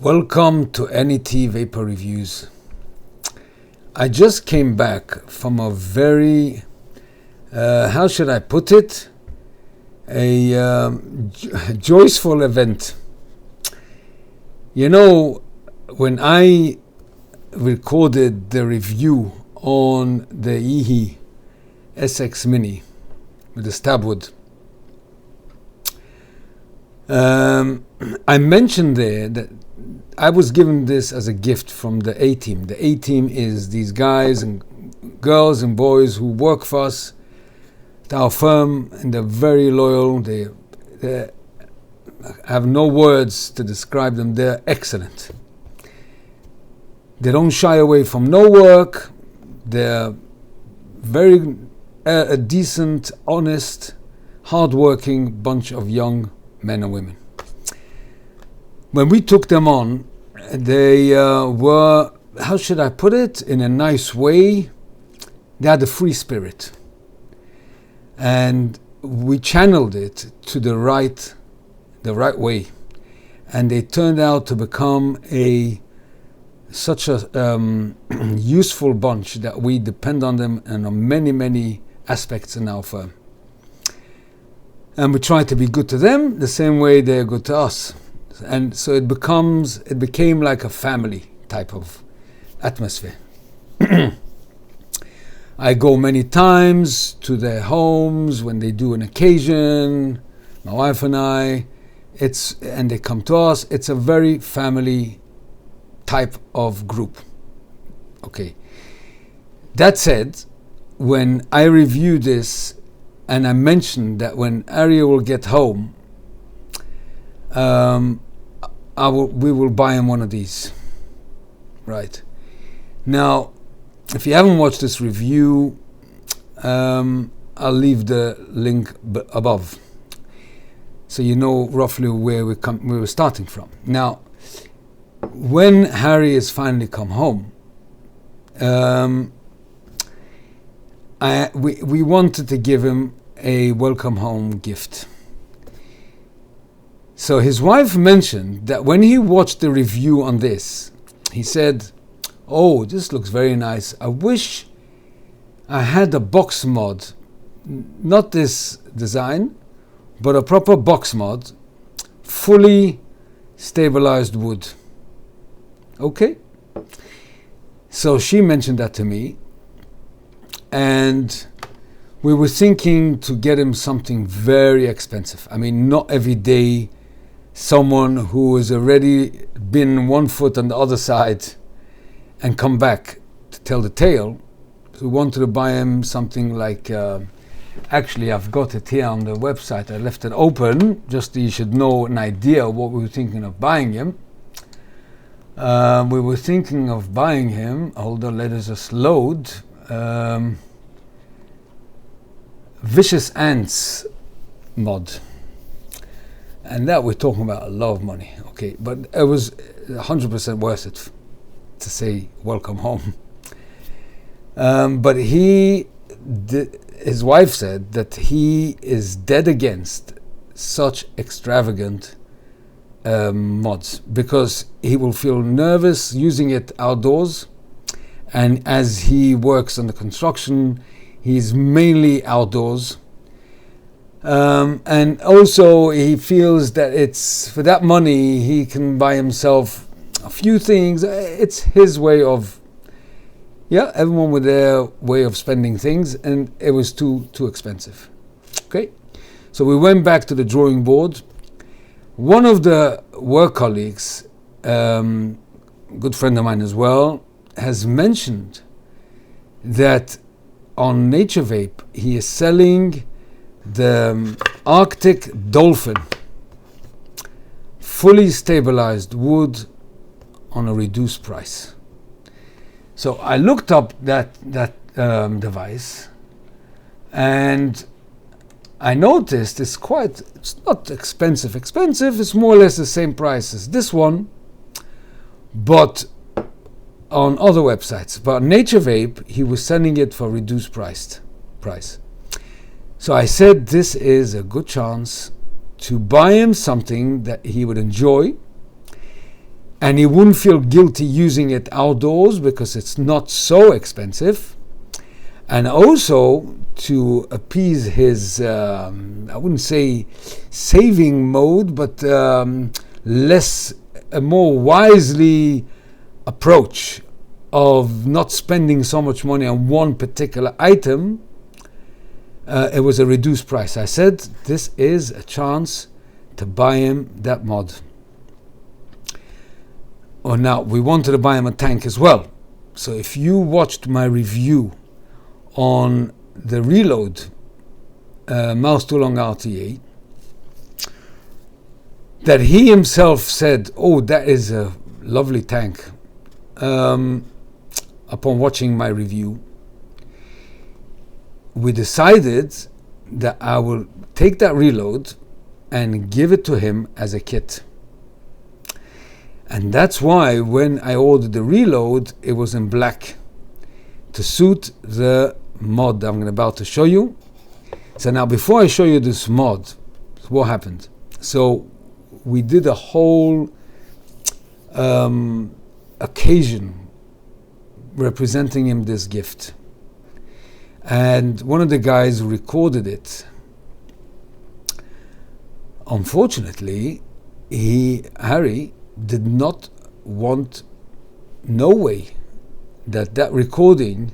Welcome to NET Vaper Reviews. I just came back from a very, how should I put it, a joyful event. You know, when I recorded the review on the EHE SX Mini with the stab wood, I mentioned there that I was given this as a gift from the A-Team. The A-Team is these guys and girls and boys who work for us at our firm, and they're very loyal. They have no words to describe them. They're excellent. They don't shy away from no work. They're very a decent, honest, hard-working bunch of young men and women. When we took them on, they were, how should I put it, in a nice way. They had a free spirit. And we channeled it to the right way. And they turned out to become such a useful bunch that we depend on them and on many, many aspects in our firm. And we try to be good to them the same way they're good to us. And so it became like a family type of atmosphere. I go many times to their homes when they do an occasion, my wife and I, and they come to us. It's a very family type of group. Okay. That said, when I review this and I mentioned that when Arya will get home, we will buy him one of these. Right. Now, if you haven't watched this review, I'll leave the link above, so you know roughly where we were starting from. Now, when Harry has finally come home, we wanted to give him a welcome home gift. So his wife mentioned that when he watched the review on this, he said, "Oh, this looks very nice. I wish I had a box mod, not this design, but a proper box mod, fully stabilized wood." Okay. So she mentioned that to me, and we were thinking to get him something very expensive. I mean, not every day someone who has already been 1 foot on the other side and come back to tell the tale. So we wanted to buy him something like, actually I've got it here on the website. I left it open just so you should know an idea of what we were thinking of buying him. We were thinking of buying him, hold on, let us just load, Vicious Ants mod. And that we're talking about a lot of money, okay? But it was 100% worth it to say welcome home. But his wife said that he is dead against such extravagant mods because he will feel nervous using it outdoors. And as he works on the construction, he's mainly outdoors. And also he feels that it's for that money he can buy himself a few things. It's his way of, everyone with their way of spending things, and it was too expensive. Okay, so we went back to the drawing board. One of the work colleagues, good friend of mine as well, has mentioned that on Nature Vape he is selling the Arctic Dolphin, fully stabilized wood on a reduced price. So I looked up that device, and I noticed it's not expensive. It's more or less the same price as this one, but on other websites. But Nature Vape, he was selling it for reduced price. So I said this is a good chance to buy him something that he would enjoy. and he wouldn't feel guilty using it outdoors because it's not so expensive. And also to appease his, I wouldn't say saving mode, but a more wisely approach of not spending so much money on one particular item, it was a reduced price. I said, this is a chance to buy him that mod. Oh, now we wanted to buy him a tank as well. So if you watched my review on the Reload Mouse Too Long RTA, that he himself said, oh, that is a lovely tank, upon watching my review, we decided that I will take that Reload and give it to him as a kit. And that's why when I ordered the Reload, it was in black to suit the mod I'm about to show you. So now before I show you this mod, what happened? So we did a whole occasion representing him this gift. And one of the guys recorded it. Unfortunately, Harry did not want, no way, that recording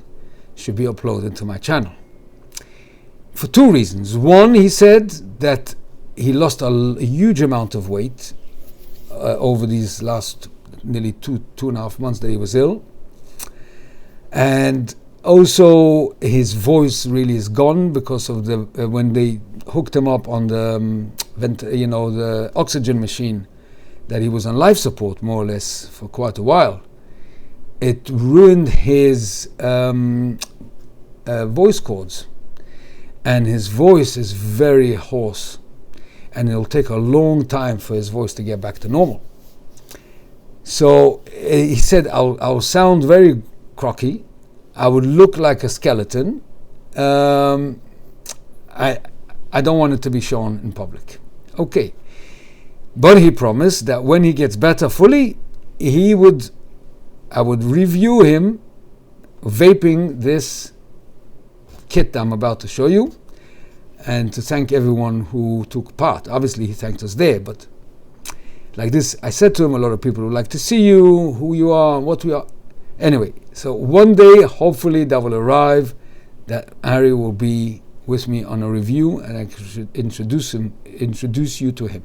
should be uploaded to my channel. For two reasons. One, he said that he lost a huge amount of weight over these last nearly two and a half months that he was ill. And also his voice really is gone because of the when they hooked him up on the the oxygen machine, that he was on life support more or less for quite a while. It ruined his voice cords, and his voice is very hoarse, and it'll take a long time for his voice to get back to normal. So he said, I'll sound very croaky, I would look like a skeleton, I don't want it to be shown in public. Okay. But he promised that when he gets better fully, I would review him vaping this kit I'm about to show you, and to thank everyone who took part. Obviously he thanked us there, but like this, I said to him, a lot of people would like to see you, who you are, what we are. Anyway, so one day, hopefully that will arrive, that Harry will be with me on a review, and I should introduce you to him.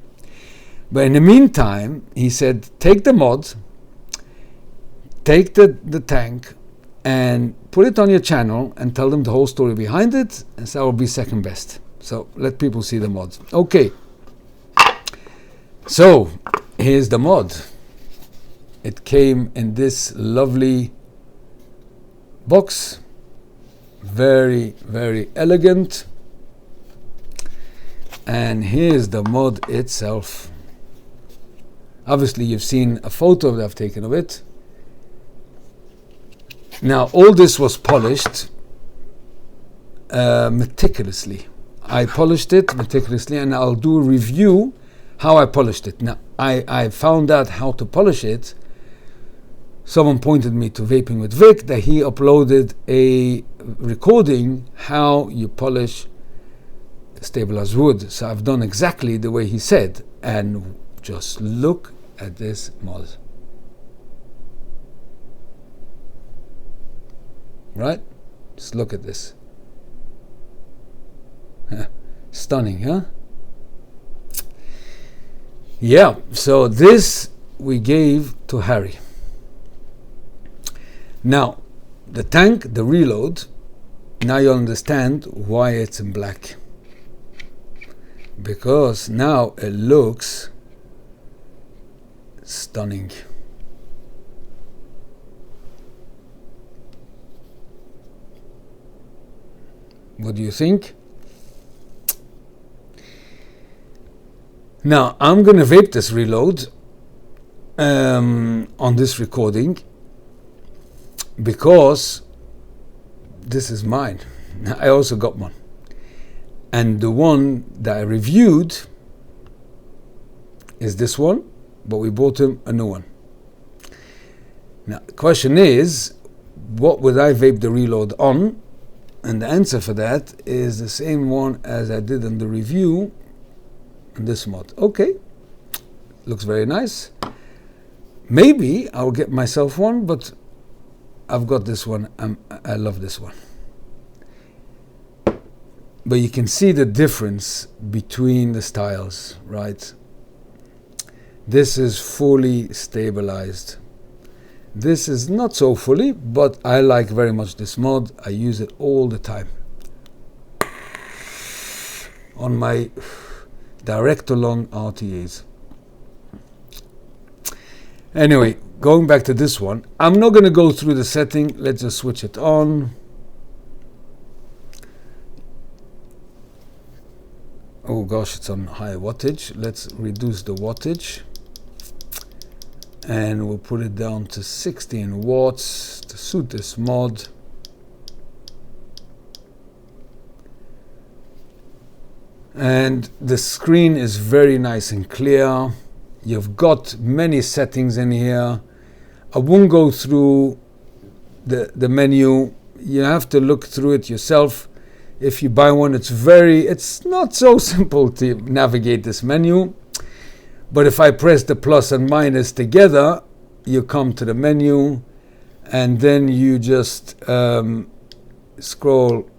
But in the meantime, he said, take the mod, take the tank, and put it on your channel and tell them the whole story behind it, and so that will be second best. So let people see the mod. Okay. So here's the mod. It came in this lovely box. Very, very elegant. And here's the mod itself. Obviously you've seen a photo that I've taken of it. Now all this was polished meticulously. I polished it meticulously, and I'll do a review how I polished it. Now I found out how to polish it. Someone pointed me to Vaping with Vic, that he uploaded a recording how you polish stabilized wood. So I've done exactly the way he said, and just look at this mod. Right? Just look at this. Stunning, huh? Yeah, so this we gave to Harry. Now, the tank, the Reload, now you understand why it's in black. Because now it looks stunning. What do you think? Now, I'm going to vape this Reload on this recording, because this is mine. I also got one. And the one that I reviewed is this one, but we bought him a new one. Now, the question is, what would I vape the Reload on? And the answer for that is the same one as I did in the review on this mod. Okay, looks very nice. Maybe I'll get myself one, but I've got this one. I love this one. But you can see the difference between the styles, right? This is fully stabilized. This is not so fully, but I like very much this mod. I use it all the time on my direct-to-long RTAs. Anyway, going back to this one, I'm not going to go through the setting. Let's just switch it on. Oh gosh, it's on high wattage. Let's reduce the wattage. And we'll put it down to 16 watts to suit this mod. And the screen is very nice and clear. You've got many settings in here. I won't go through the menu. You have to look through it yourself. If you buy one, it's not so simple to navigate this menu. But if I press the plus and minus together, you come to the menu, and then you just scroll.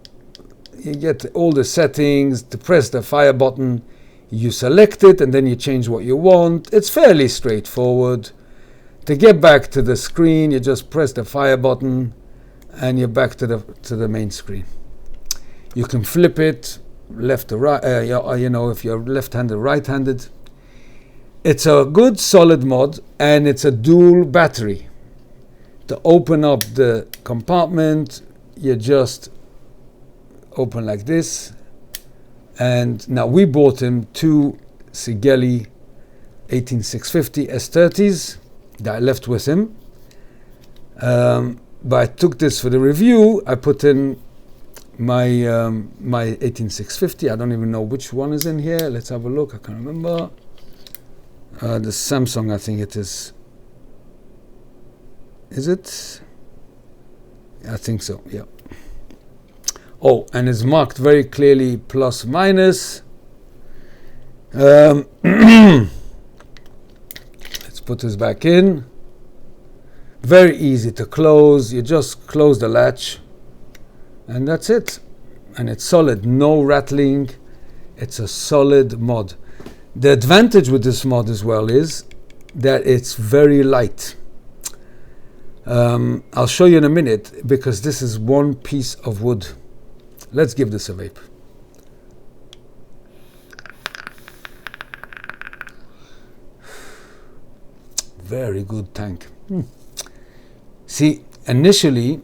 You get all the settings. To press the fire button, you select it, and then you change what you want. It's fairly straightforward. To get back to the screen, you just press the fire button, and you're back to the main screen. You can flip it left to right. If you're left-handed, right-handed. It's a good solid mod, and it's a dual battery. To open up the compartment, you just open like this. And now we bought him two Sigeli 18650 S30s that I left with him. But I took this for the review. I put in my 18650. I don't even know which one is in here. Let's have a look. I can't remember. The Samsung, I think it is. Is it? I think so, yeah. Oh, and it's marked very clearly plus minus. Let's put this back in. Very easy to close. You just close the latch, and that's it. And it's solid, no rattling. It's a solid mod. The advantage with this mod as well is that it's very light. I'll show you in a minute, because this is one piece of wood. Let's give this a vape. Very good tank. See, initially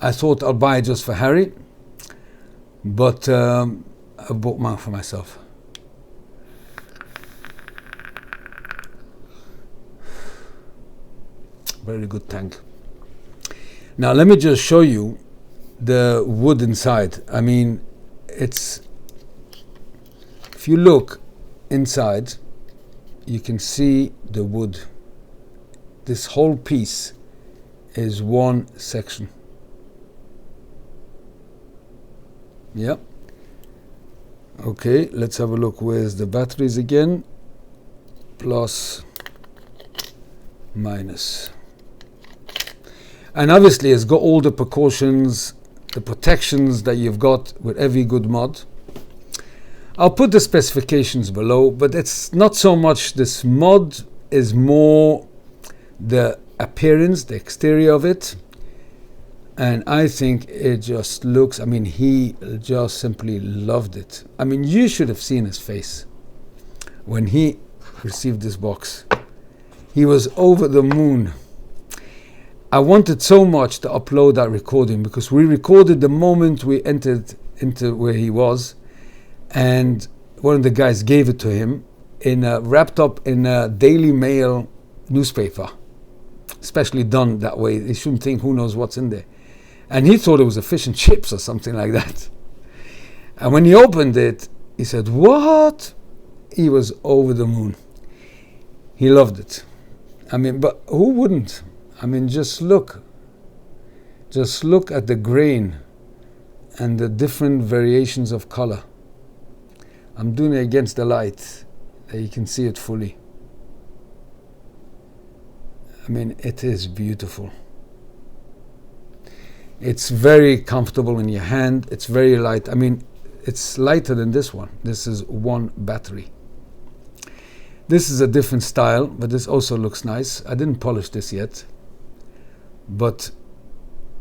I thought I'll buy it just for Harry, but I bought mine for myself. Very good tank. Now let me just show you the wood inside. I mean, if you look inside, you can see the wood. This whole piece is one section. Yep. Okay, let's have a look. Where's the batteries again? Plus, minus. And obviously it's got all the precautions, the protections that you've got with every good mod. I'll put the specifications below, but it's not so much this mod, is more the appearance, the exterior of it. And I think it just looks, I mean, he just simply loved it. I mean, you should have seen his face when he received this box. He was over the moon. I wanted so much to upload that recording, because we recorded the moment we entered into where he was, and one of the guys gave it to him wrapped up in a Daily Mail newspaper, especially done that way. They shouldn't think who knows what's in there. And he thought it was a fish and chips or something like that. And when he opened it, he said, "What?" He was over the moon. He loved it. I mean, but who wouldn't? I mean, just look at the grain and the different variations of color. I'm doing it against the light, that you can see it fully. I mean, it is beautiful. It's very comfortable in your hand. It's very light. I mean, it's lighter than this one. This is one battery. This is a different style, but this also looks nice. I didn't polish this yet, but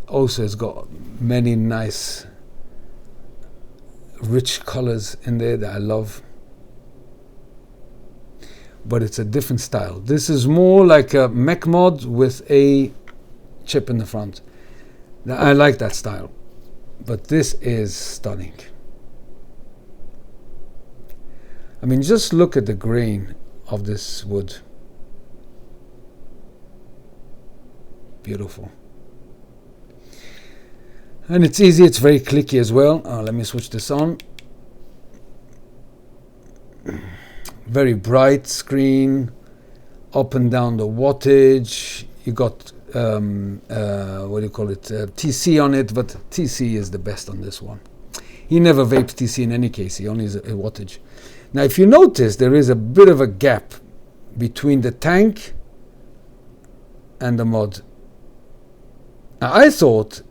also it's got many nice rich colors in there that I love. But it's a different style. This is more like a mech mod with a chip in the front. Now, I like that style, but this is stunning. I mean, just look at the grain of this wood. Beautiful. And it's easy, it's very clicky as well. Let me switch this on. Very bright screen, up and down the wattage. You got what do you call it, TC on it, but TC is the best on this one. He never vapes TC in any case, he only is a wattage. Now if you notice, there is a bit of a gap between the tank and the mod. Now I thought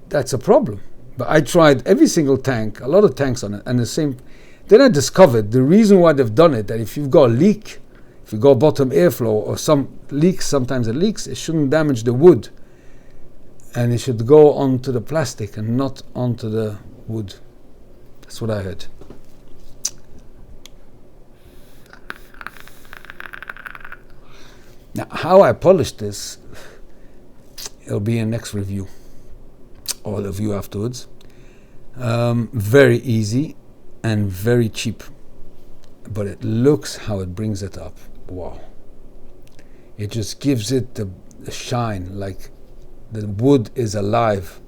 that's a problem, but I tried every single tank, a lot of tanks on it, and the same. Then I discovered the reason why they've done it, that if you've got a leak, if you've got bottom airflow or some leaks, sometimes it leaks, it shouldn't damage the wood. And it should go onto the plastic and not onto the wood. That's what I heard. Now, how I polished this, it'll be in next review, or the review afterwards. Very easy and very cheap, but it looks how it brings it up. Wow. It just gives it the shine, like the wood is alive.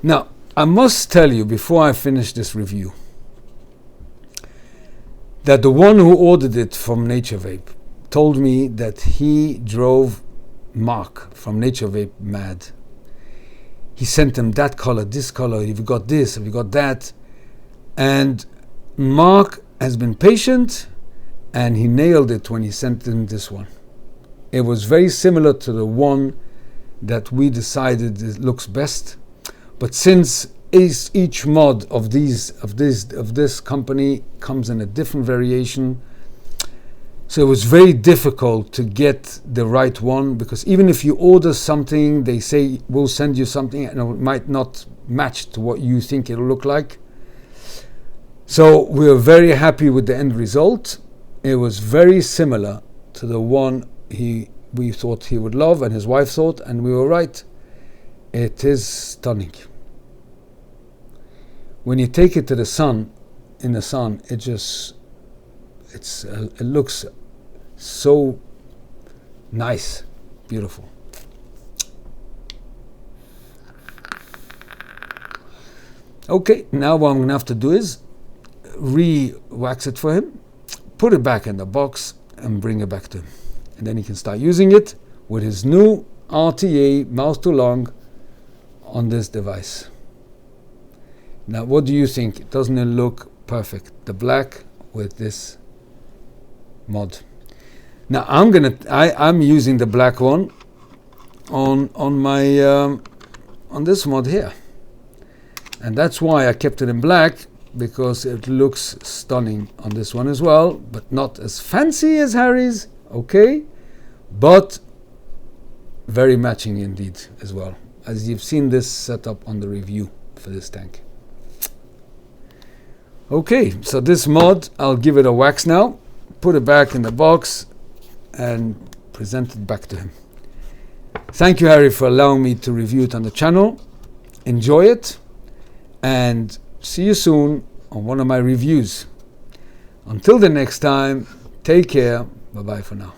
Now, I must tell you before I finish this review that the one who ordered it from Nature Vape told me that he drove Mark from Nature Vape mad. He sent him that color, this color, have you got this, have you got that? And Mark has been patient, and he nailed it when he sent him this one. It was very similar to the one that we decided looks best, but since each mod of this company comes in a different variation, so it was very difficult to get the right one, because even if you order something, they say we'll send you something and it might not match to what you think it'll look like. So we were very happy with the end result. It was very similar to the one we thought he would love and his wife thought, and we were right. It is stunning. When you take it to the sun, in the sun, it looks so nice, beautiful. Okay, now what I'm gonna have to do is re-wax it for him, put it back in the box and bring it back to him, and then he can start using it with his new RTA mouth to lung on this device. Now what do you think? Doesn't it look perfect? The black with this mod. Now I'm using the black one on my on this mod here, and that's why I kept it in black, because it looks stunning on this one as well, but not as fancy as Harry's, okay, but very matching indeed as well, as you've seen this setup on the review for this tank. Okay, so this mod, I'll give it a wax now, put it back in the box and present it back to him. Thank you, Harry, for allowing me to review it on the channel. Enjoy it, and see you soon on one of my reviews. Until the next time, take care. Bye-bye for now.